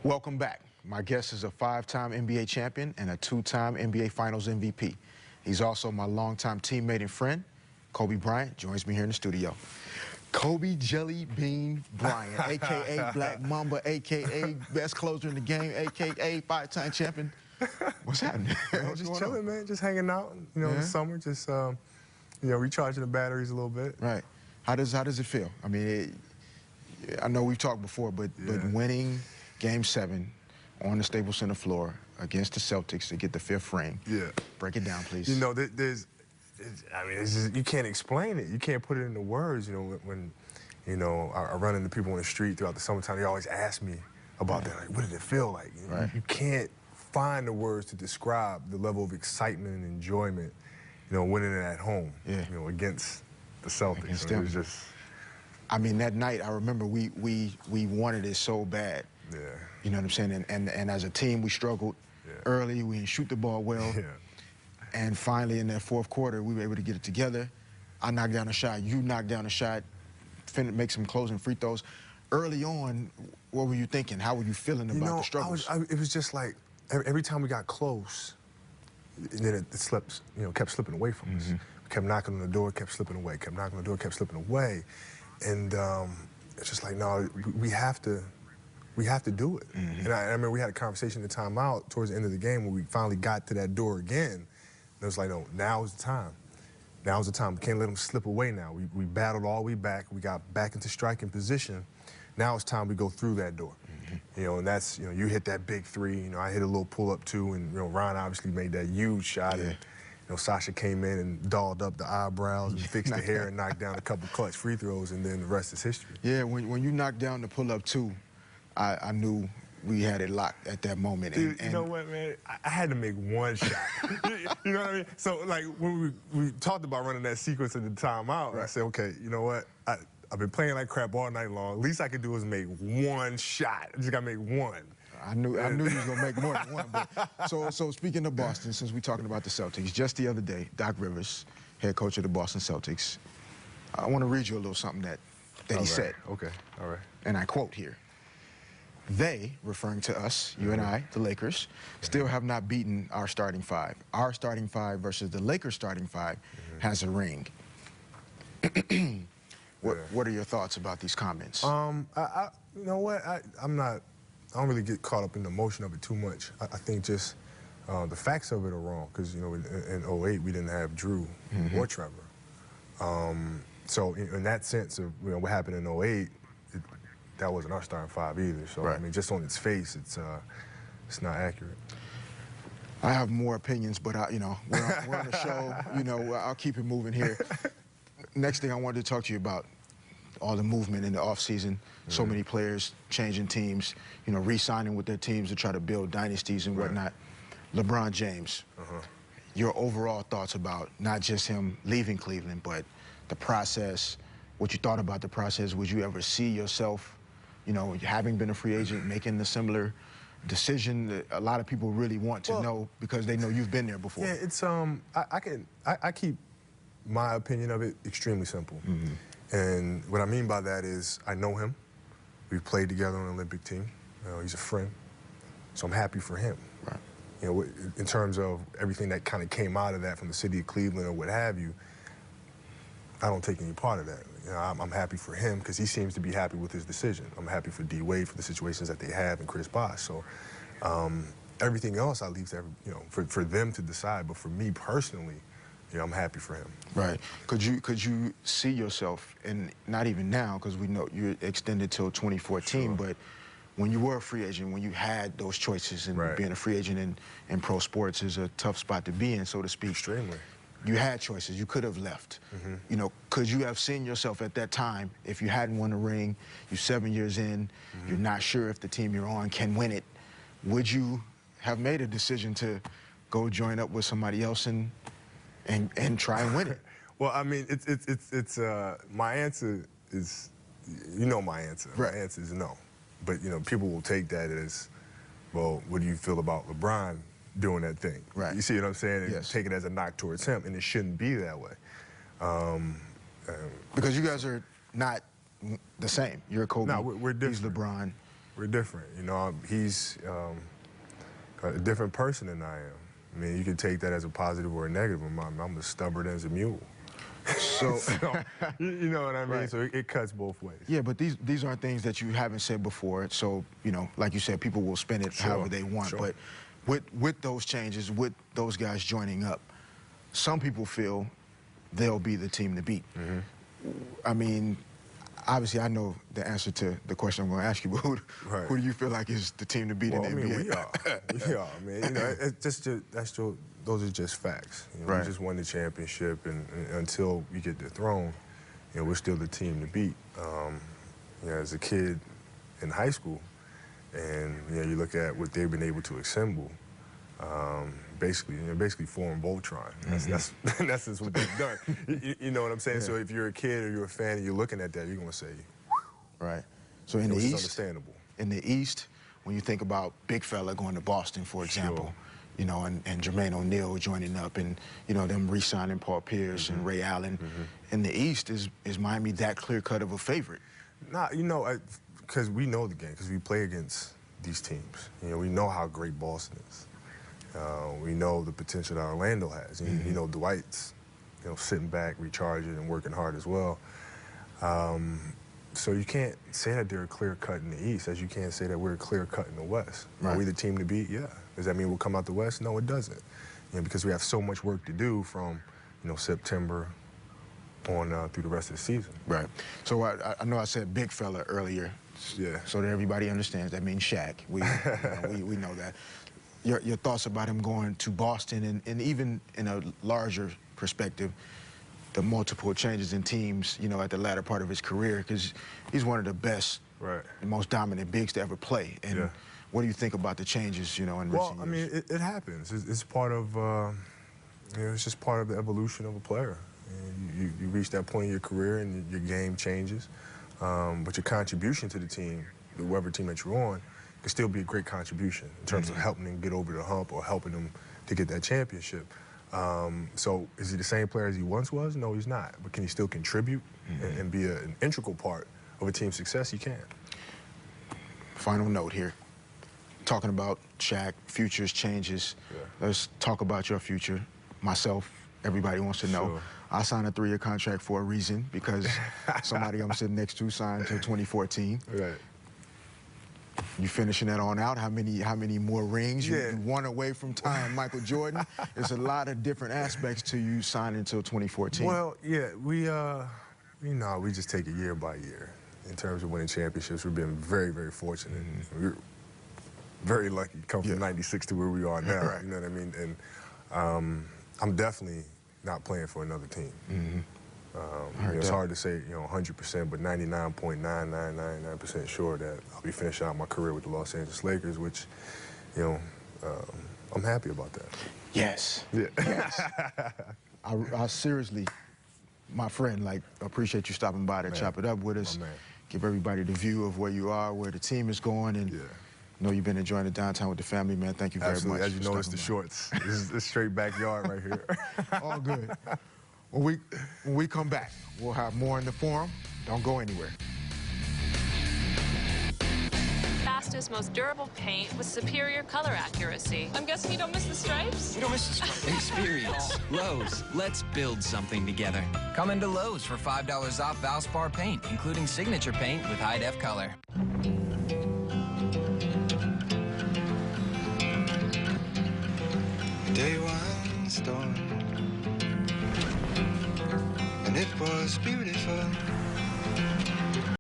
Welcome back. My guest is a 5-time NBA champion and a 2-time NBA Finals MVP. He's also my longtime teammate and friend. Kobe Bryant joins me here in the studio. Kobe Jelly Bean Bryant, a.k.a. Black Mamba, a.k.a. best closer in the game, a.k.a. 5-time champion. What's happening? What's just going chilling, on? man. Just hanging out, in the summer, just, recharging the batteries a little bit. Right. How does it feel? I mean, I know we've talked before, but winning Game 7 on the Staples Center floor against the Celtics to get the 5th ring. Yeah. Break it down, please. You know, it's just, you can't explain it. You can't put it into words. You know, when I run into people on the street throughout the summertime, they always ask me about that. Like, what did it feel like? You can't find the words to describe the level of excitement and enjoyment, winning it at home, against the Celtics. It was just... I mean, that night, I remember we wanted it so bad. Yeah. You know what I'm saying? And as a team, we struggled early. We didn't shoot the ball well. Yeah. And finally, in that 4th quarter, we were able to get it together. I knocked down a shot. You knocked down a shot. Make some closing free throws. Early on, what were you thinking? How were you feeling about the struggles? It was just like every time we got close, and then it slipped, kept slipping away from us. We kept knocking on the door, kept slipping away. Kept knocking on the door, kept slipping away. And it's just like, no, we have to do it. And I remember we had a conversation in the timeout towards the end of the game when we finally got to that door again. And it was like, no, now is the time. Now is the time. We can't let them slip away now. We battled all the way back. We got back into striking position. Now it's time we go through that door. And that's, you hit that big 3. I hit a little pull-up too, and Ron obviously made that huge shot. And, Sasha came in and dolled up the eyebrows and fixed the hair and knocked down a couple clutch free throws, and then the rest is history. Yeah, when you knocked down the pull-up too, I knew we had it locked at that moment. Dude, you know what, man? I had to make one shot. You know what I mean? So, like, when we talked about running that sequence at the timeout, I said, okay, you know what? I've been playing like crap all night long. Least I could do is make one shot. I just got to make one. I knew you was going to make more than one. But, so speaking of Boston, since we're talking about the Celtics, just the other day, Doc Rivers, head coach of the Boston Celtics, I want to read you a little something that he said. Okay, all right. And I quote here. They, referring to us, you and I, the Lakers, still have not beaten our starting 5. Our starting 5 versus the Lakers starting 5 has a ring. What are your thoughts about these comments? You know what? I don't really get caught up in the emotion of it too much. I think just the facts of it are wrong because, in 08, we didn't have Drew or Trevor. So in that sense of, what happened in 08, that wasn't our starting 5 either. So, I mean, just on its face, it's not accurate. I have more opinions, but, we're on the show. I'll keep it moving here. Next thing I wanted to talk to you about, all the movement in the offseason, so many players changing teams, re-signing with their teams to try to build dynasties and whatnot. LeBron James, your overall thoughts about not just him leaving Cleveland, but the process, what you thought about the process. Would you ever see yourself, having been a free agent, making a similar decision that a lot of people really want to know because they know you've been there before? Yeah, it's, I keep my opinion of it extremely simple. And what I mean by that is I know him. We've played together on the Olympic team. He's a friend. So I'm happy for him. Right. In terms of everything that kind of came out of that from the city of Cleveland or what have you, I don't take any part of that. I'm happy for him because he seems to be happy with his decision. I'm happy for D-Wade for the situations that they have and Chris Bosh. So everything else I leave to for them to decide. But for me personally, I'm happy for him. Right. Could you see yourself, and not even now, because we know you're extended till 2014, but when you were a free agent, when you had those choices, and being a free agent in pro sports is a tough spot to be in, so to speak. Extremely. You had choices. You could have left. Could you have seen yourself at that time, if you hadn't won a ring, you're 7 years in, you're not sure if the team you're on can win it, would you have made a decision to go join up with somebody else and try and win it? Well, I mean, it's my answer is, my answer. Right. My answer is no. But, people will take that as, well, what do you feel about LeBron doing that thing? Right. You see what I'm saying? And yes. Take it as a knock towards him, and it shouldn't be that way. Because you guys are not the same. You're Kobe. No, we're different. He's LeBron. We're different. You know, he's a different person than I am. I mean, you can take that as a positive or a negative. I'm as stubborn as a mule. So, You know what I mean? Right. So it cuts both ways. yeah, but these aren't things that you haven't said before. So, you know, like you said, people will spin it however they want. Sure. But with those changes, with those guys joining up, some people feel they'll be the team to beat. I mean, obviously, I know the answer to the question I'm going to ask you, but who do you feel like is the team to beat in the NBA? We are, man. You know, those are just facts. You know, we just won the championship, and until we get the throne, you know, we're still the team to beat. You know, as a kid in high school, and you know, you look at what they've been able to assemble. Basically form Voltron. That's just what they've done. You know what I'm saying? So if you're a kid or you're a fan and you're looking at that, you're gonna say, right. So in the East, understandable. In the East, when you think about big fella going to Boston, for example, you know, and Jermaine O'Neal joining up, and you know them re-signing Paul Pierce and Ray Allen. In the East, is Miami that clear-cut of a favorite? Nah, you know, because we know the game, because we play against these teams. You know, we know how great Boston is. We know the potential that Orlando has. You know, Dwight's, you know, sitting back, recharging, and working hard as well. So you can't say that they're a clear cut in the East, as you can't say that we're a clear cut in the West. Are we the team to beat? Yeah. Does that mean we'll come out the West? No, it doesn't. You know, because we have so much work to do from, you know, September on through the rest of the season. Right. So I know I said big fella earlier. Yeah. So that everybody understands that means Shaq. We know that. Your thoughts about him going to Boston, and even in a larger perspective, the multiple changes in teams, you know, at the latter part of his career, because he's one of the best, the most dominant bigs to ever play. And what do you think about the changes, you know, in recent years? Well, I mean, it happens. It's part of, you know, it's just part of the evolution of a player. And you reach that point in your career and your game changes, but your contribution to the team, whoever team that you're on, can still be a great contribution in terms of helping them get over the hump or helping them to get that championship. So is he the same player as he once was? No, he's not. But can he still contribute and be an integral part of a team's success? He can. Final note here. Talking about Shaq, futures, changes. Let's talk about your future. Myself, everybody wants to know. I signed a 3-year contract for a reason, because somebody I'm sitting next to signed until 2014. You finishing that on out? How many more rings? You one away from tying Michael Jordan. There's a lot of different aspects to you signing until 2014. Well, yeah, you know, we just take it year by year. In terms of winning championships, we've been very, very fortunate. We're very lucky to come from 96 to where we are now. You know what I mean? And I'm definitely not playing for another team. You know, it's hard to say, you know, 100%, but 99.999% sure that I'll be finishing out my career with the Los Angeles Lakers, which, you know, I'm happy about that. Yes. Yes. I seriously, my friend, like, appreciate you stopping by to chop it up with us. Give everybody the view of where you are, where the team is going, and I know you've been enjoying the downtown with the family, man. Thank you very much. As you notice, the shorts. This is straight backyard right here. All good. When we come back, we'll have more in the forum. Don't go anywhere. Fastest, most durable paint with superior color accuracy. I'm guessing you don't miss the stripes? You don't miss the stripes. Experience. Lowe's. Let's build something together. Come into Lowe's for $5 off Valspar paint, including signature paint with high-def color. Day one storm, and it was beautiful.